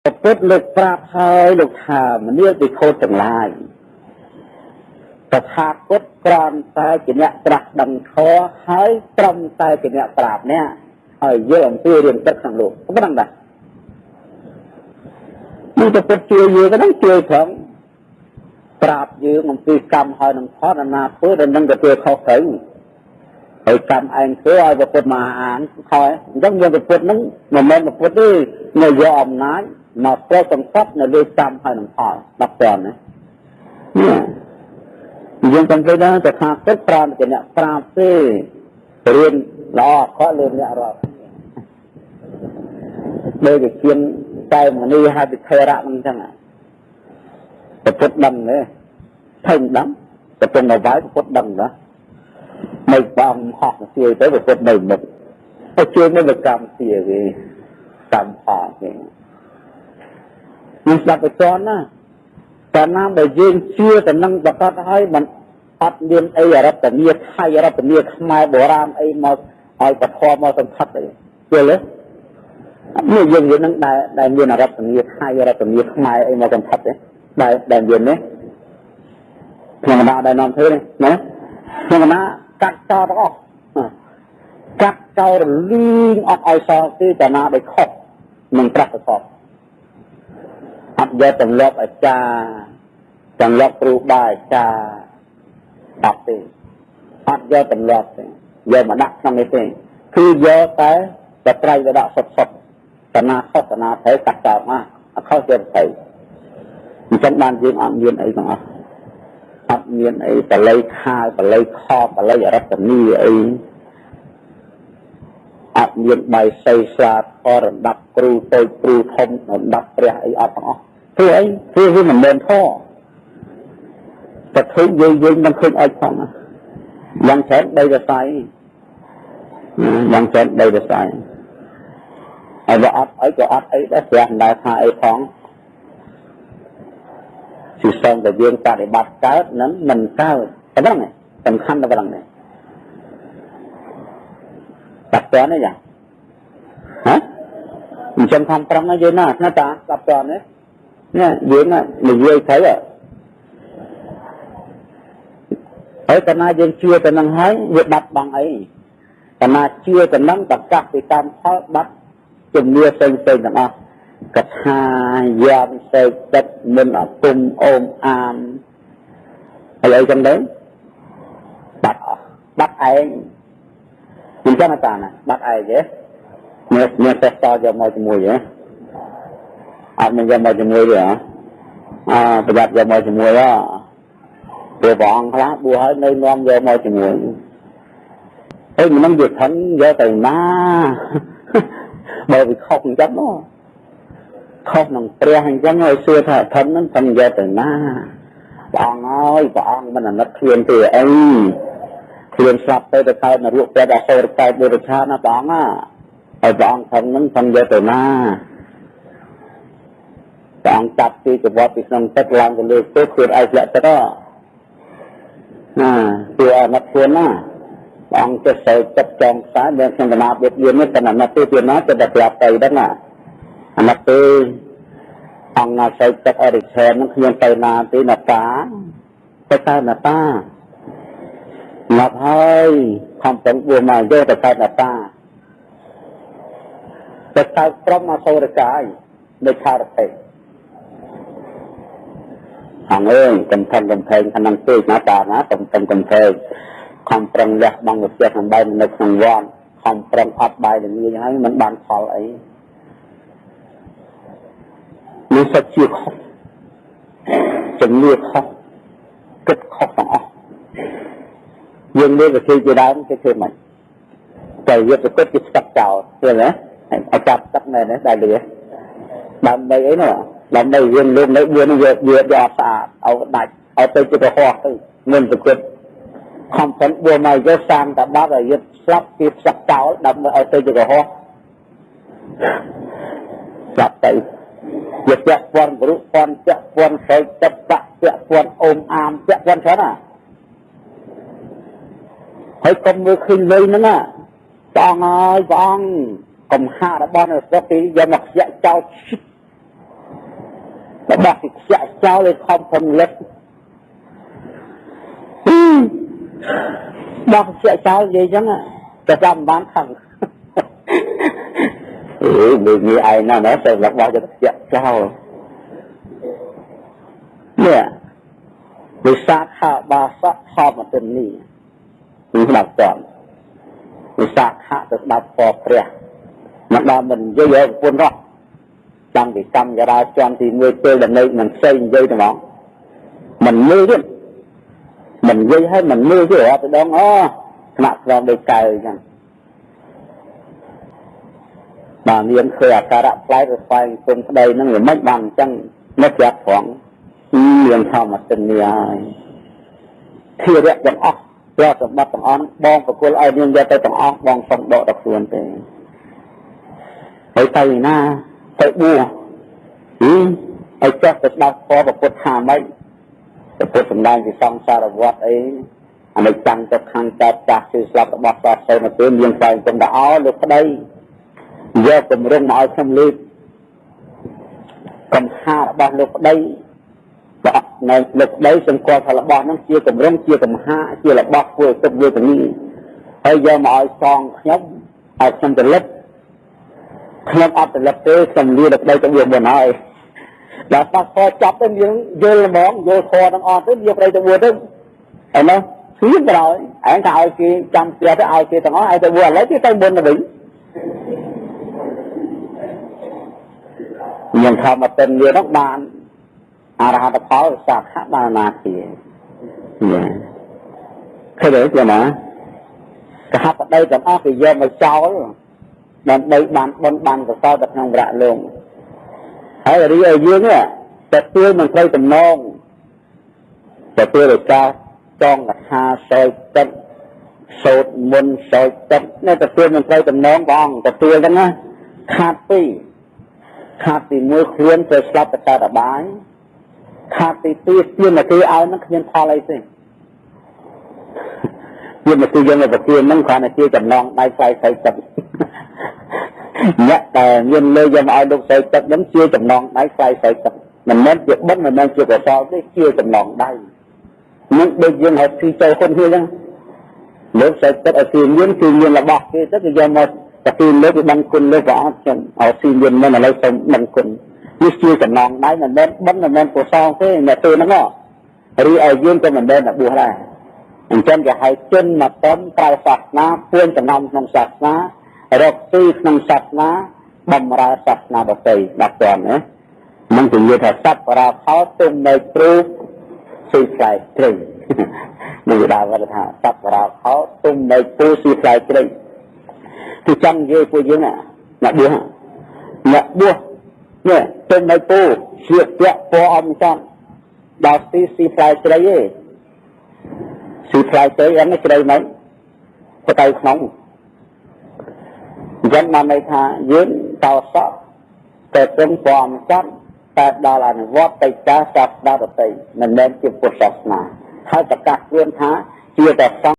ពុទ្ធលោកប្រាប់ហើយលោកថាមនាលវិខោទាំងឡាយតថាគតគ្រាន់តែជាអ្នកត្រាស់ដឹងធម៌ហើយត្រឹមតែជាអ្នកប្រាប់នេះហើយយល់អំពីរឿងទឹកក្នុងលោកប៉ុណ្ណឹងដែរនេះទៅពុទ្ធជួយយើងហ្នឹងជួយផងប្រាប់យើងអំពីកម្មហើយនឹងផលអនាគតដែលនឹងទទួលខុសត្រូវហើយកម្មឯងធ្វើឲ្យពុទ្ធមហាអានខ້ອຍអញ្ចឹងយើងពុទ្ធហ្នឹងមិនមែនពុទ្ធទេនៅយកអំណាចមកប្រកបនៅលើកម្មហើយនឹងផល10តើណាយើងចង់ឃើញថាតថាគតប្រាំជាអ្នកប្រាប់ទេរៀនល្អខកលើអ្នករត់ដូចជាជាងតែមនីហតិថេរៈហ្នឹងអញ្ចឹងពុទ្ធដឹងទេថេងដឹងតែពុទ្ធមកវាយពុទ្ធដឹងណាមិនបងហោះជួយទៅពុទ្ធនៅមុខទៅជួយនៅកម្មជាគេកម្មផលគេនេះស្ដាប់ទៅចន់ណាតែណាបើយើងជឿទៅនឹងប្រកាសឲ្យមិនអត់មានអីអរតនីថៃអរតនីខ្មែរបុរាណអីមកឲ្យបធមមកសង្ខិតអីយល់ទេនេះយើងនិយាយនឹងដែលមានអរតនីថៃអរតនីខ្មែរអីមកសង្ខិតទេដែលមាននេះក្នុងណាដែលនាំធ្វើនេះណាក្នុងណាកាត់ចោលទាំងអស់កាត់ចោលរលីងអត់ឲ្យសល់ទេតាណាដែលខុសនឹងប្រកបអត់យកទម្លាប់អាចារ្យទម្លាប់គ្រូបាអាចារ្យអត់ទេអត់យកទម្លាប់ទេយកមកដាក់ក្នុងនេះទេគឺយកតែត្រៃទៅដាក់សុទ្ធតាណាខុសតាណាត្រូវកាត់ចោលមកអត់ខុសទេត្រូវអញ្ចឹងបានយើងអត់មានអីទាំងអស់អត់មានអីបល័យខាវបល័យខបល័យអរតនីអីអត់មានបាយសីស្លាតអរដាប់គ្រូតូចគ្រូធំរដាប់ព្រះអីអត់ទាំងអស់ធ្វើអីធ្វើវាមិនមែនធម៌តែឃើញយើងមិនឃើញអត់ផងយ៉ាងច្រើនដីរស័យយ៉ាងច្រើនដីរស័យហើយបើអត់អីក៏អត់អីដែរព្រះមិនដែលថាអីផងជាសងតែយើងបដិបត្តិកើតនឹងមិនកើតប៉ុណ្ណឹងសំខាន់តែប៉ុណ្ណឹងទេតាប់តនេះយ៉ាងហ៎អញ្ចឹងខំប្រឹងណាយើងណាតាតាប់តនេះនេះយើងនិយាយត្រូវហើយកាលណាយើងជឿទៅនឹងហើយវាបាត់បង់អីកាលណាជឿទៅនឹងប្រកាសពីកម្មផលបាត់ជំនឿផ្សេងៗទាំងអស់កថាយ៉ាងសេចចិត្តមិនអពុំអូមអាមហើយអីចឹងទៅបាត់អស់បាត់ឯងអញ្ចឹងតាណាបាត់ឯងទេមានតែតយកមកជាមួយទេអត់មានយកមកជាមួយទេប្រយ័ត្នយកមកជាមួយព្រោះព្រះអង្គខ្លះបួសហើយនៅនាំយកមកជាមួយហើយមិននឹងវាថឹងយកទៅណាបើវាខុសអញ្ចឹងខុសនឹងព្រះអញ្ចឹងឲ្យសួរថាថឹងហ្នឹងថឹងយកទៅណាព្រះអង្គហើយព្រះអង្គមិនអាណិតខ្លួនទេអីខ្លួនស្លាប់ទៅកើតនរកព្រះអសូរកែបុរិឆាណាព្រះអង្គហើយព្រះអង្គថឹងហ្នឹងថឹងយកទៅណាព្រះអង្គចាប់ទីកវត្តពីក្នុងទឹកឡើងទៅលើទឹកខ្លួនឯងធ្លាក់ទឹកគឺអាណិតខ្លួនណាព្រះអង្គចេះសើចិត្តចងខ្សែមានក្នុងដំណើរវិទ្យានេះតែអាណិតទៅពីណាទៅតែប្រាប់ទៅហ្នឹងណាអាណិតទៅអង្គណាសើចិត្តអរិឆេនហ្នឹងគ្មានទៅណាទេណាតាទៅតែណាតាមកហើយខំប្រឹងបួសមកយកទៅតែណាតាទៅតែក្រុមអសូរកាយនៅខារតេអង្គអើយកំផែងខាងនឹងពេកណាតាណាកំផែងខំប្រឹងលះបង់វិទ្យាសម្បែងនៅក្នុងវត្តខំប្រឹងអត់បាយល្ងាចហើយមិនបានផលអីនេះសិតជាខុសជំនឿខុសគិតខុសទាំងអស់យើងលើវិធីជាដើមគេធ្វើមិនតែយកទៅគិតគេស្កាត់ចោលឃើញទេឲ្យចាប់ទឹកណែនេះដែរលឺដើម្បីអីនោះដើម្បីយើងលើនៅ4នេះយកអត់ស្អាតឲ្យដាច់ឲ្យទៅជារហ័សទៅមិនទៅគិតខំប្រឹងបួសមកយកសាងតែបាត់ឲ្យយកស្លាប់គេស្កាត់ចោលដើម្បីឲ្យទៅជារហ័សស្លាប់ទៅជាពាក់ព័ន្ធរូបព័ន្ធពាក់ព័ន្ធស្រីចិត្តពាក់ព័ន្ធអូមអាមពាក់ព័ន្ធច្រើនណាហើយកុំមើលឃើញលុយហ្នឹងព្រះអង្គហើយកុំហារបស់នៅស្រុកទីយកមកខ្ជាក់ចោល របស់ទីខ្ជាក់ចោលឲ្យខំព្រមលឹកដល់ខ្ជាក់ចោលនិយាយចឹងតែចាំបានខឹងមើលងាយឯណាស់ណាតែរបស់ទៅខ្ជាក់ចោលនេះវិសាខាបាសៈខមទិនីគឺស្ដាប់តន់វិសាខៈទៅស្ដាប់ពរព្រះមកដល់មិននិយាយឲ្យពុនរស់តាំងពីកម្មចរាចរណ៍ទី1ពេលដំណេកមិនផ្សេងនិយាយទាំងមិនមើលទៀតមិននិយាយឲ្យមិនមើលទេអត់ទៅដងថ្នាក់ក្រមដូចកៅអញ្ចឹងបាទមានឃើញអាការៈផ្លែរស្វែងគុំក្តីនឹងមិនបានអញ្ចឹងនៅប្រាប់ផងមានធម្មទិនីហើយធារៈទាំងអស់ព្រះសម្បត្តិទាំងអស់បងប្រគល់ឲ្យនាងយកទៅទាំងអស់បងសុំដកដល់ខ្លួនទេហើយទៅណាទៅបួសឲ្យចេះទៅស្ដាប់ពរពុទ្ធថាម៉េចពុទ្ធសម្ដែងពីសង្សារវត្តអីអនិច្ចំទុក្ខំកើតចាស់គឺស្លាប់របស់សាសនាទៅមានផ្លែគុំទៅអោលោកប្តីយកគម្រោងមកឲ្យខ្ញុំលើកកំហារបស់លោកប្តីនៅលោកប្តីសង្កល់ថារបស់ហ្នឹងជាគម្រោងជាកំហាជារបស់ធ្វើទុកវេទនីហើយយកមកឲ្យសងខ្ញុំឲ្យខ្ញុំទៅលិតខ្ញុំអត់ទៅលិតទេខ្ញុំលាលោកប្តីទៅវាមុនហើយដល់ប៉ះខចាប់ទៅយើងយល់ហ្មងយល់ខទាំងអស់ទៅយកប្តីទៅវួរទៅហើយនោះគឺក្រោយឯងថាឲ្យគេចាំផ្ទះទៅឲ្យគេទាំងអស់ឲ្យទៅវួរឥឡូវគេទៅមុនទៅវិញខ្ញុំខំមកទិនវានោះបានអរហត្តផលសាខៈបាណាជាឃើញទេចាណាកហបតីទាំងអស់គេយកមកចោលដើម្បីបានបុណ្យបានកុសលទៅក្នុងវរៈលោកហើយរីឯយើងតែទួលមិនត្រូវតំណងតែទួលរកាចងកថាសោយទឹកសូត្រមុនសោយទឹកនៅតែទួលមិនត្រូវតំណងបងតែទួលហ្នឹងណាខាត់ពី1ខ្លួនទៅស្លាប់ទៅកើតអបាយខាត់ទី2ទានមកគេឲ្យនឹងគ្មានផលអីទេទានមកគេយើងទៅប្រគៀនហ្នឹងគ្រាន់តែជាចំណងដៃខ្សែទឹកអ្នកតែមានលើយកមកឲ្យលោកស្រីទឹកហ្នឹងជាចំណងដៃខ្សែទឹកមិនមែនជាបិណ្ឌមិនមែនជាកុសលទេជាចំណងដៃនឹងដូចយើងហៅពីចូលខ្លួនគ្នាហ្នឹងលោកស្រីទឹកឲ្យគេមានគឺមានរបស់គេទៅគេយកមកតែពីលើគេដឹងគុណលើព្រះអង្គខ្ញុំឲ្យស៊ីមានមិនឥឡូវសូមដឹងគុណនេះជាចំណងដៃមិនមែនបិណ្ឌមិនមែនកុសលទេអ្នកទៅហ្នឹងរីឯយើងក៏មិនមែនតែបួសដែរអញ្ចឹងគេហៅជនមកតន់ក្រៅសាសនាពួនចំណោមក្នុងសាសនារកស៊ីក្នុងសាសនាបំរើសាសនាដទៃដល់តន់ណាមិនជានិយាយថាសត្វបរាផលទុំនៅព្រោះស៊ីផ្លែត្រីនេះដើរថាសត្វបរាផលទុំនៅព្រោះស៊ីផ្លែត្រីគឺចង់និយាយពួកយើងអ្នកបួសនេះទុំនៅព្រោះជាពាក់ពណ៌អំចំដល់ស៊ីផ្លែត្រីឯងស៊ីផ្លែត្រីអត់ជ្រៅមិនទៅក្នុងអញ្ចឹងបានន័យថាយើងតោសក់តែព្រមពំចាប់តែដល់អនុវត្តទៅចាសាស្ត្រដទៃមិនមែនជាពុទ្ធសាសនាហើយប្រកាសខ្លួនថាជាតែ